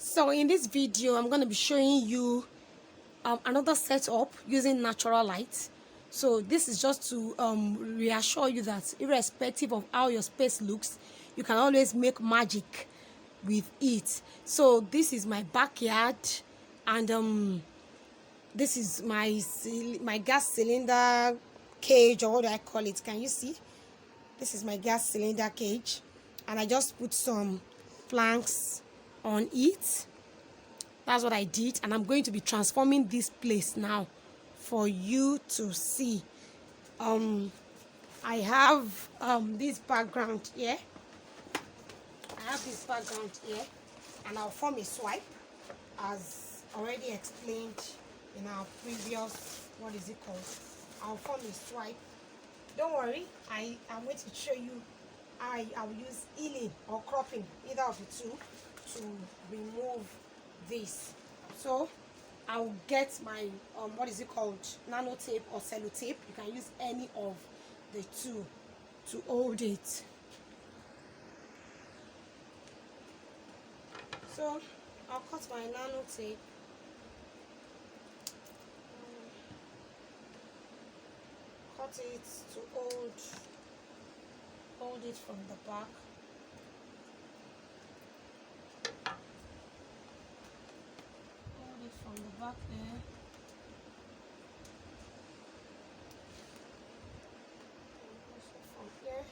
So in this video, I'm going to be showing you another setup using natural light. So this is just to reassure you that irrespective of how your space looks, you can always make magic with it. So this is my backyard, and this is my gas cylinder cage, or what do I call it? Can you see? This is my gas cylinder cage, and I just put some planks on it. That's what I did, and I'm going to be transforming this place now for you to see. I have this background here. And I'll form a swipe as already explained in our previous, what is it called? I'll form a swipe. Don't worry, I'm going to show you how I'll use healing or cropping, either of the two, to remove this. So I'll get my what is it called, nano tape or sellotape. You can use any of the two to hold it. So I'll cut my nano tape. Cut it to hold it from the back. Hold it from the back there. And also from here.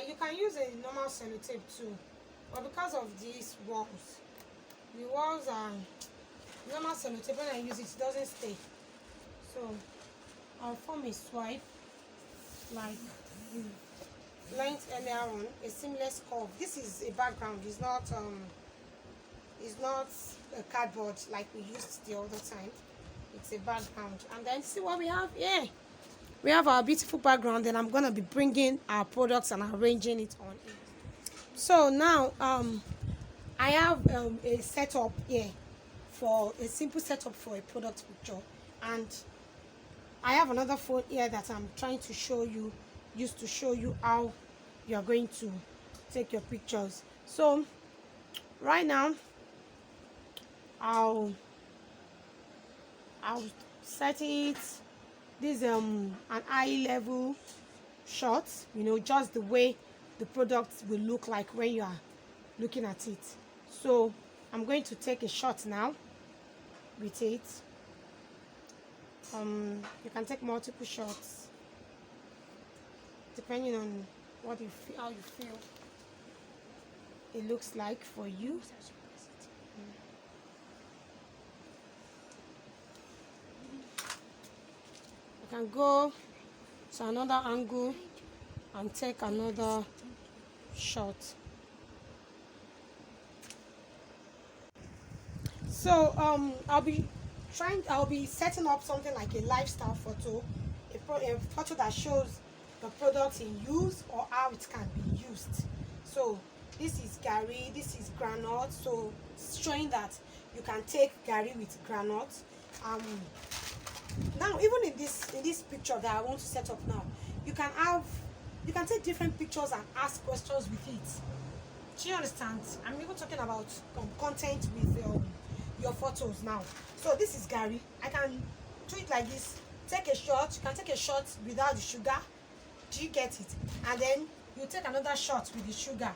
You can use a normal sellotape too, but because of these walls, the walls are normal sellotape. When I use it, it doesn't stay. So I'll form a swipe like the length earlier on, a seamless curve. This is a background. It's not a cardboard like we used the other time. It's a background. And then see what we have here. We have our beautiful background, and I'm gonna be bringing our products and arranging it on it. So now I have a setup here for a simple setup for a product picture, and I have another phone here that I'm trying to show you, just to show you how you are going to take your pictures. So right now I'll set it. This an eye level shot, just the way the product will look like when you are looking at it. So I'm going to take a shot now with it. You can take multiple shots depending on what you feel, how you feel it looks like for you. You can go to another angle and take another shot. So I'll be setting up something like a lifestyle photo, a photo that shows the product in use or how it can be used. So this is gari, this is granite, so showing that you can take gari with granite. Now, even in this picture that I want to set up now, you can take different pictures and ask questions with it. Do you understand? I'm even talking about content with your photos now. So this is gari. I can do it like this. Take a shot. You can take a shot without the sugar. Do you get it? And then you take another shot with the sugar.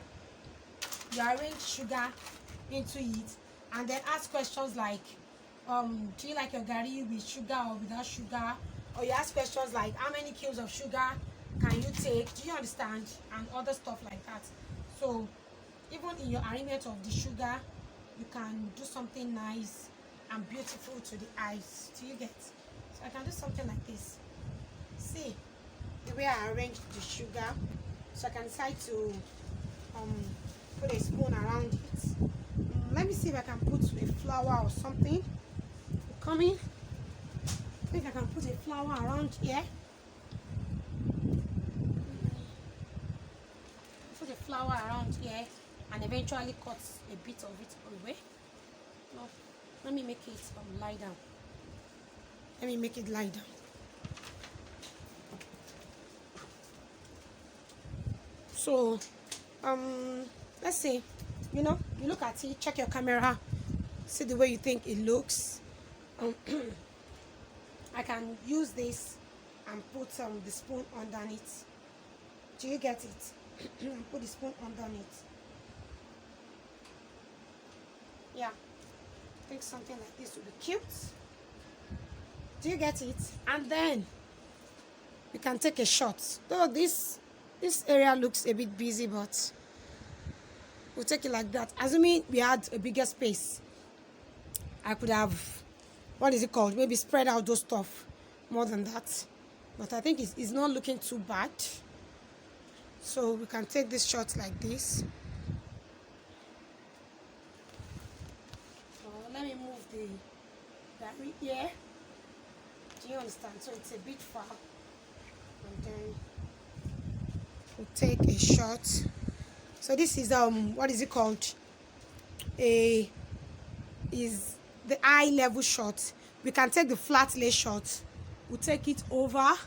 You arrange sugar into it, and then ask questions like, do you like your gari with sugar or without sugar? Or you ask questions like, how many kills of sugar can you take? Do you understand? And other stuff like that. So even in your arrangement of the sugar, you can do something nice and beautiful to the eyes. Do you get? So I can do something like this. See the way I arranged the sugar. So I can decide to put a spoon around it. Let me see if I can put a flower or something. Coming. I think I can put a flower around here. Put a flower around here and eventually cut a bit of it away. No, let me make it lie down. Let me make it lie down. So let's see, you know, you look at it, check your camera, see the way you think it looks. I can use this and put the spoon underneath. Do you get it? Put the spoon underneath. Yeah, I think something like this would be cute. Do you get it? And then you can take a shot. Though this area looks a bit busy, but we'll take it like that. Assuming we had a bigger space, I could have, what is it called? Maybe spread out those stuff more than that. But I think it's not looking too bad. So we can take this shot like this. So let me move the battery here. Do you understand? So it's a bit far. And then we'll take a shot. So this is what is it called? Is the eye level shot. We can take the flat lay shot. We'll take it over.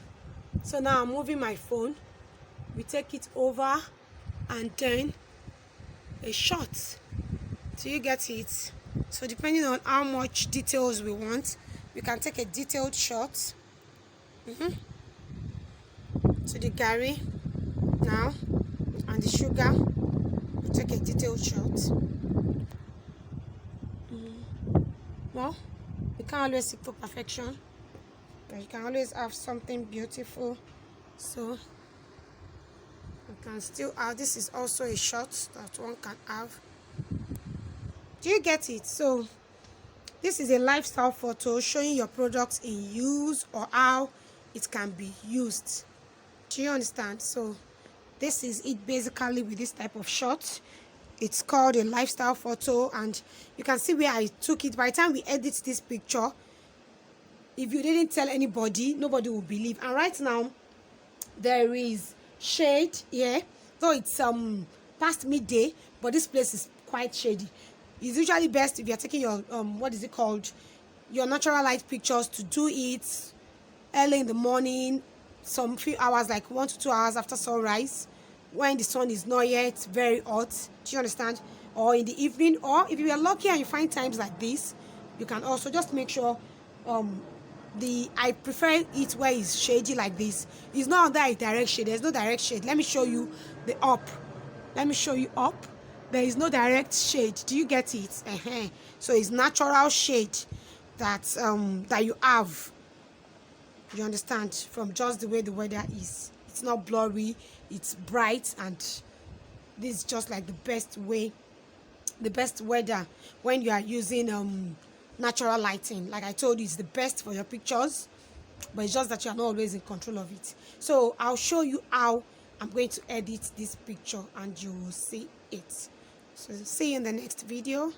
So now I'm moving my phone. We take it over and then a shot. Do you get it? So depending on how much details we want, we can take a detailed shot. So the Gary now and the sugar, we take a detailed shot. Well, you can't always seek for perfection, but you can always have something beautiful. So you can still have, this is also a shot that one can have. Do you get it? So this is a lifestyle photo showing your products in use or how it can be used. Do you understand? So this is it basically with this type of shot. It's called a lifestyle photo, and you can see where I took it. By the time we edit this picture, if you didn't tell anybody, nobody will believe. And right now there is shade here, though it's past midday, but this place is quite shady. It's usually best if you're taking your what is it called, your natural light pictures, to do it early in the morning, some few hours, like 1 to 2 hours after sunrise, when the sun is not yet very hot. Do you understand? Or in the evening, or if you are lucky and you find times like this, you can also just make sure I prefer it where it's shady like this. It's not under a direct shade. There's no direct shade. Let me show you the up. Let me show you up. There is no direct shade. Do you get it? So it's natural shade that that you have. You understand? From just the way the weather is. It's not blurry. It's bright, and this is just like the best way, the best weather when you are using natural lighting. Like I told you, it's the best for your pictures, but it's just that you are not always in control of it. So I'll show you how I'm going to edit this picture and you will see it. So see you in the next video.